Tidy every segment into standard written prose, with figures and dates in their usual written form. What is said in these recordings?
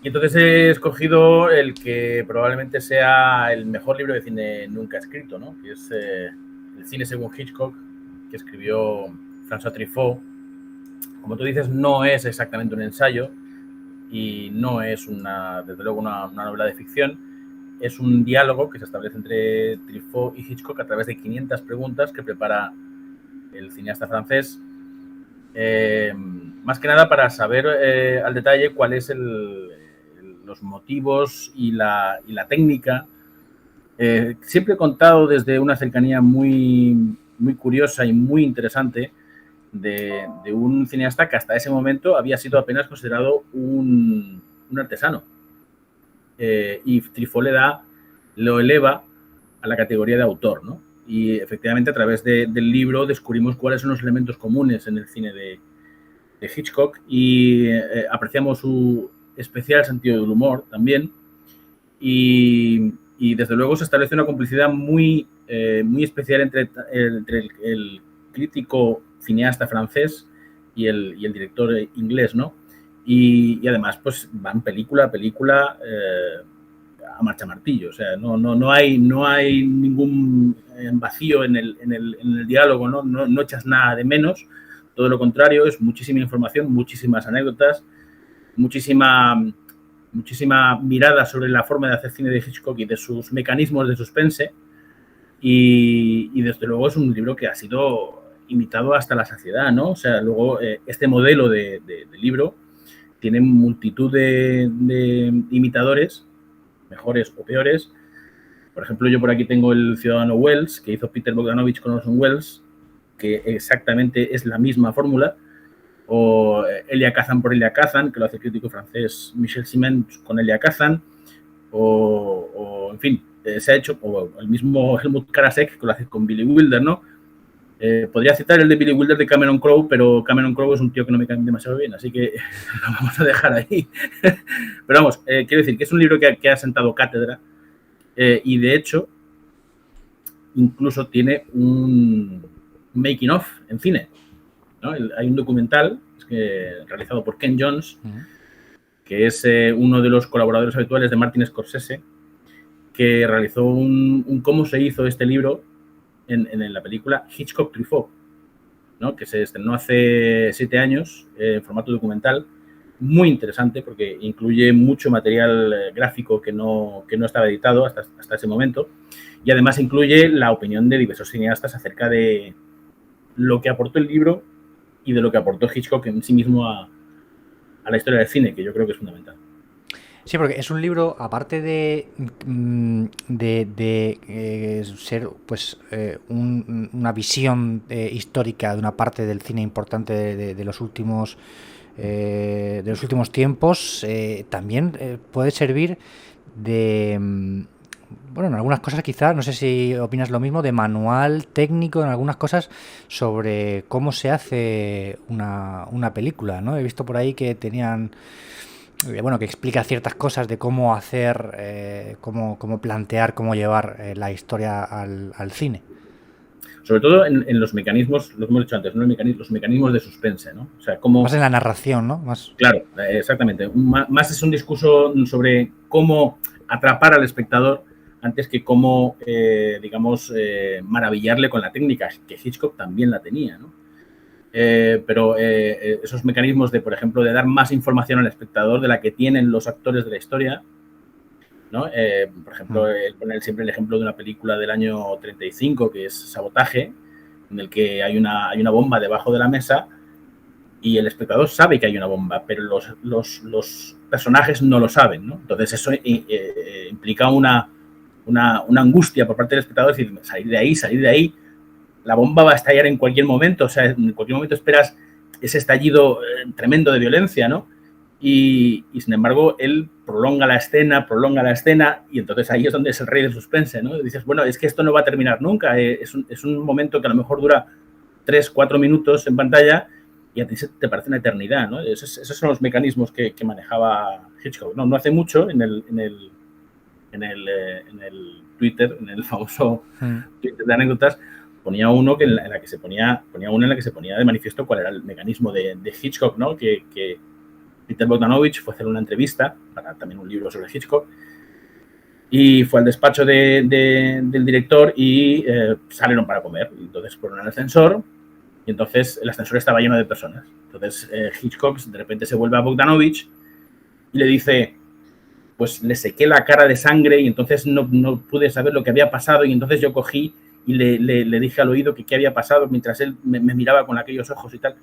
Y entonces he escogido el que probablemente sea el mejor libro de cine nunca escrito, ¿no? Que es El cine según Hitchcock, que escribió François Truffaut. Como tú dices, no es exactamente un ensayo y no es desde luego una novela de ficción. Es un diálogo que se establece entre Truffaut y Hitchcock a través de 500 preguntas que prepara el cineasta francés, más que nada para saber al detalle cuál es los motivos y la técnica, siempre contado desde una cercanía muy curiosa y muy interesante de un cineasta que hasta ese momento había sido apenas considerado un artesano. Y Truffaut lo eleva a la categoría de autor, ¿no? Y efectivamente a través del libro descubrimos cuáles son los elementos comunes en el cine de Hitchcock y apreciamos su especial sentido del humor también. Y desde luego se establece una complicidad muy especial entre el crítico cineasta francés y el director inglés, ¿no? Y además, pues van película a película a marcha martillo. O sea, no hay ningún vacío en el diálogo, ¿no? No echas nada de menos. Todo lo contrario, es muchísima información, muchísimas anécdotas, muchísima mirada sobre la forma de hacer cine de Hitchcock y de sus mecanismos de suspense. Y desde luego es un libro que ha sido imitado hasta la saciedad, ¿no? O sea, luego este modelo de libro tiene multitud de imitadores, mejores o peores. Por ejemplo, yo por aquí tengo El Ciudadano Wells, que hizo Peter Bogdanovich con Orson Welles, que exactamente es la misma fórmula. O Elia Kazan por Elia Kazan, que lo hace el crítico francés Michel Simon con Elia Kazan. En fin, se ha hecho, o el mismo Helmut Karasek, que lo hace con Billy Wilder, ¿no? Podría citar el de Billy Wilder de Cameron Crowe, pero Cameron Crowe es un tío que no me cae demasiado bien, así que lo vamos a dejar ahí. Pero vamos, quiero decir que es un libro que ha sentado cátedra y de hecho incluso tiene un making of en cine, ¿no? Hay un documental realizado por Ken Jones, que es uno de los colaboradores habituales de Martin Scorsese, que realizó un cómo se hizo este libro en la película Hitchcock Truffaut, ¿no? Que se estrenó hace 7 años en formato documental, muy interesante porque incluye mucho material gráfico que no estaba editado hasta ese momento, y además incluye la opinión de diversos cineastas acerca de lo que aportó el libro y de lo que aportó Hitchcock en sí mismo a la historia del cine, que yo creo que es fundamental. Sí, porque es un libro, aparte de ser pues una visión histórica de una parte del cine importante de los últimos tiempos, también puede servir de bueno, en algunas cosas quizás, no sé si opinas lo mismo, de manual técnico en algunas cosas sobre cómo se hace una película, ¿no? He visto por ahí que tenían bueno, que explica ciertas cosas de cómo hacer, cómo plantear, cómo llevar la historia al cine. Sobre todo en los mecanismos, lo que hemos dicho antes, ¿no? Los mecanismos de suspense, ¿no? O sea, Más cómo. en la narración, ¿no? Más. Claro, exactamente. Más es un discurso sobre cómo atrapar al espectador antes que cómo, digamos, maravillarle con la técnica, que Hitchcock también la tenía, ¿no? Pero esos mecanismos de, por ejemplo, de dar más información al espectador de la que tienen los actores de la historia, ¿no? Por ejemplo, poner siempre el ejemplo de una película del año 35, que es Sabotaje, en el que hay una bomba debajo de la mesa y el espectador sabe que hay una bomba, pero los personajes no lo saben, ¿no? Entonces eso implica una angustia por parte del espectador, es decir, salir de ahí, la bomba va a estallar en cualquier momento, o sea, en cualquier momento esperas ese estallido tremendo de violencia, ¿no? Y sin embargo, él prolonga la escena, y entonces ahí es donde es el rey del suspense, ¿no? Y dices, bueno, es que esto no va a terminar nunca, es un momento que a lo mejor dura 3-4 minutos en pantalla y a ti te parece una eternidad, ¿no? Esos son los mecanismos que manejaba Hitchcock. No hace mucho, en el Twitter, en el famoso Twitter de anécdotas, ponía uno en la que se ponía de manifiesto cuál era el mecanismo de Hitchcock, ¿no? Que Peter Bogdanovich fue a hacer una entrevista para también un libro sobre Hitchcock y fue al despacho del director y salieron para comer. Entonces fueron al ascensor y entonces el ascensor estaba lleno de personas. Entonces Hitchcock de repente se vuelve a Bogdanovich y le dice, pues le sequé la cara de sangre y entonces no pude saber lo que había pasado y entonces yo cogí y le dije al oído que qué había pasado mientras él me miraba con aquellos ojos y tal.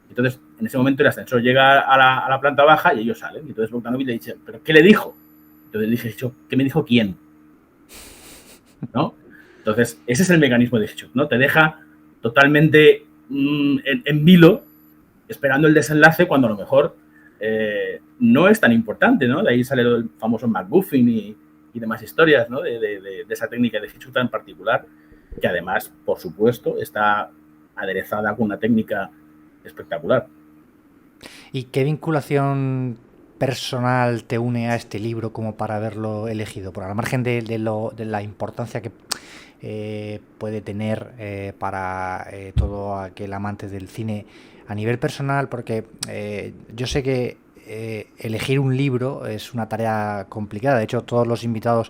Entonces, en ese momento el ascensor llega a la planta baja y ellos salen. Y entonces Bogdanovich le dice, ¿pero qué le dijo? Entonces le dije, ¿qué me dijo quién? ¿No? Entonces, ese es el mecanismo de Hitchcock, ¿no? Te deja totalmente en vilo, esperando el desenlace cuando a lo mejor no es tan importante, ¿no? De ahí sale el famoso MacGuffin y demás historias, ¿no? De esa técnica de Hitchcock tan particular, que además, por supuesto, está aderezada con una técnica espectacular. ¿Y qué vinculación personal te une a este libro como para haberlo elegido? Por al margen de la importancia que puede tener para todo aquel amante del cine a nivel personal, porque yo sé que elegir un libro es una tarea complicada. De hecho, todos los invitados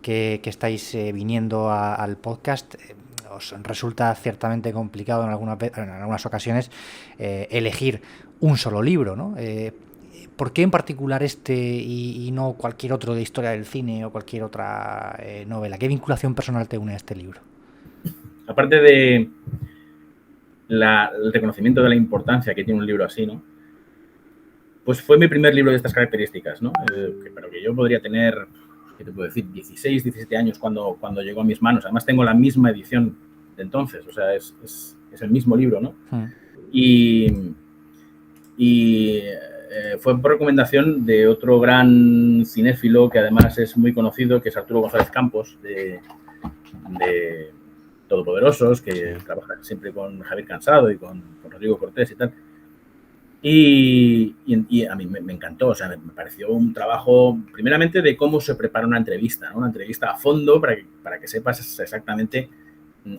que estáis viniendo al podcast os resulta ciertamente complicado en algunas ocasiones elegir un solo libro, ¿no? ¿Por qué en particular este y no cualquier otro de historia del cine o cualquier otra novela? ¿Qué vinculación personal te une a este libro? Aparte de el reconocimiento de la importancia que tiene un libro así, ¿no? Pues fue mi primer libro de estas características, ¿no? Pero que yo podría tener, ¿qué te puedo decir? 16, 17 años cuando llegó a mis manos. Además tengo la misma edición de entonces, o sea, es el mismo libro, ¿no? Y fue por recomendación de otro gran cinéfilo que además es muy conocido, que es Arturo González Campos, de Todopoderosos, que trabaja siempre con Javier Cansado y con Rodrigo Cortés y tal. Y a mí me encantó, o sea, me pareció un trabajo, primeramente, de cómo se prepara una entrevista, ¿no? Una entrevista a fondo para que sepas exactamente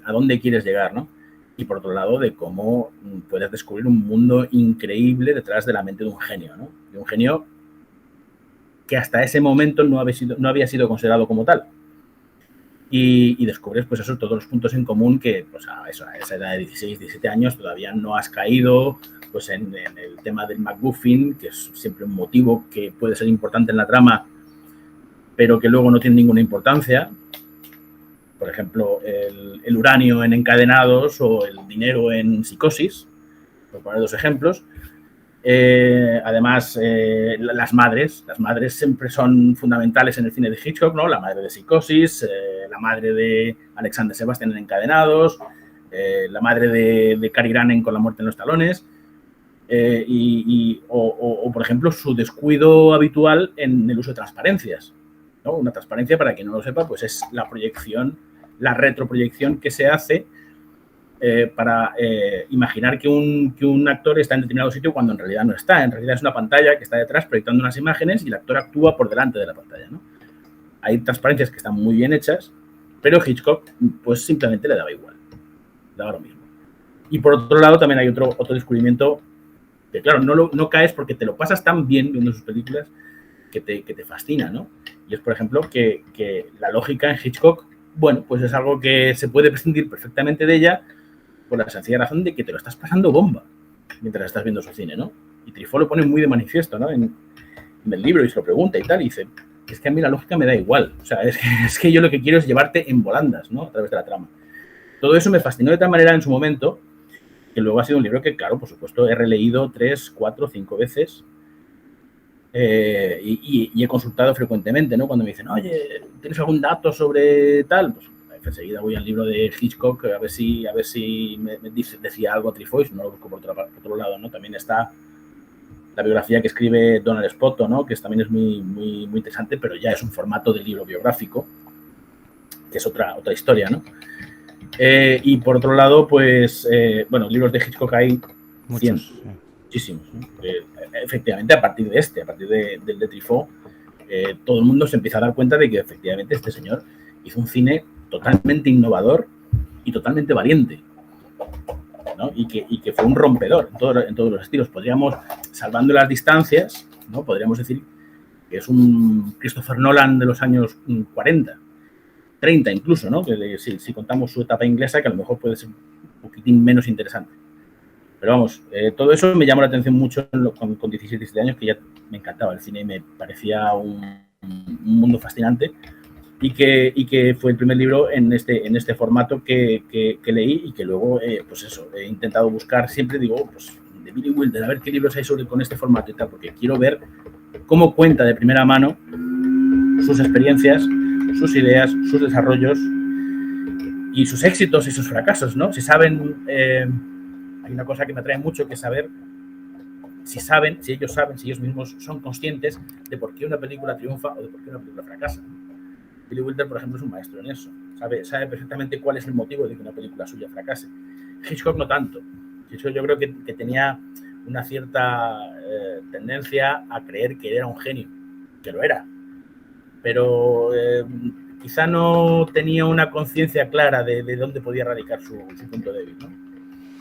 a dónde quieres llegar, ¿no? Y por otro lado, de cómo puedes descubrir un mundo increíble detrás de la mente de un genio, ¿no? De un genio que hasta ese momento no había sido considerado como tal. Y descubres, pues eso, todos los puntos en común que, pues a esa edad de 16, 17 años todavía no has caído, pues en el tema del MacGuffin, que es siempre un motivo que puede ser importante en la trama, pero que luego no tiene ninguna importancia. Por ejemplo, el uranio en Encadenados o el dinero en Psicosis, por poner dos ejemplos. Además, las madres siempre son fundamentales en el cine de Hitchcock, ¿no? La madre de Psicosis, la madre de Alexander Sebastian en Encadenados, la madre de Cary Grant con La muerte en los talones, o, por ejemplo, su descuido habitual en el uso de transparencias, ¿no? Una transparencia, para quien no lo sepa, pues es la proyección, la retroproyección que se hace para imaginar que un actor está en determinado sitio cuando en realidad no está. En realidad es una pantalla que está detrás proyectando unas imágenes y el actor actúa por delante de la pantalla, ¿no? Hay transparencias que están muy bien hechas, pero Hitchcock pues simplemente le daba igual, le daba lo mismo. Y por otro lado también hay otro descubrimiento que, claro, no caes porque te lo pasas tan bien viendo sus películas que te fascina, ¿no? Y es, por ejemplo, que la lógica en Hitchcock, bueno, pues es algo que se puede prescindir perfectamente de ella por la sencilla razón de que te lo estás pasando bomba mientras estás viendo su cine, ¿no? Y Truffaut lo pone muy de manifiesto, ¿no? En el libro, y se lo pregunta y tal, y dice, es que a mí la lógica me da igual, o sea, es que yo lo que quiero es llevarte en volandas, ¿no? A través de la trama. Todo eso me fascinó de tal manera en su momento que luego ha sido un libro que, claro, por supuesto, he releído 3, 4, 5 veces y he consultado frecuentemente, ¿no? Cuando me dicen, oye, ¿tienes algún dato sobre tal? Pues enseguida voy al libro de Hitchcock a ver si me decía algo a Truffaut, no lo busco por otro lado, ¿no? También está la biografía que escribe Donald Spoto, ¿no? Que también es muy, muy, muy interesante, pero ya es un formato de libro biográfico, que es otra historia, ¿no? Y por otro lado, pues, bueno, libros de Hitchcock hay cientos, muchísimos, ¿no? Efectivamente, a partir del de Truffaut, todo el mundo se empieza a dar cuenta de que efectivamente este señor hizo un cine totalmente innovador y totalmente valiente. ¿no? Y que fue un rompedor en todos los estilos. Podríamos, salvando las distancias, ¿no? Podríamos decir que es un Christopher Nolan de los años 40, 30 incluso, ¿no? Que si contamos su etapa inglesa, que a lo mejor puede ser un poquitín menos interesante. Pero vamos, todo eso me llamó la atención mucho con 16, 17 años, que ya me encantaba el cine y me parecía un mundo fascinante. Y que fue el primer libro en este formato que leí y que luego, pues eso, he intentado buscar. Siempre digo, pues de Billy Wilder, a ver qué libros hay con este formato y tal, porque quiero ver cómo cuenta de primera mano sus experiencias, sus ideas, sus desarrollos y sus éxitos y sus fracasos, ¿no? Si saben, hay una cosa que me atrae mucho, que es saber si ellos mismos son conscientes de por qué una película triunfa o de por qué una película fracasa. Billy Wilder, por ejemplo, es un maestro en eso. Sabe perfectamente cuál es el motivo de que una película suya fracase. Hitchcock no tanto. Hitchcock yo creo que tenía una cierta tendencia a creer que era un genio, que lo era. Pero quizá no tenía una conciencia clara de dónde podía radicar su punto débil, ¿no?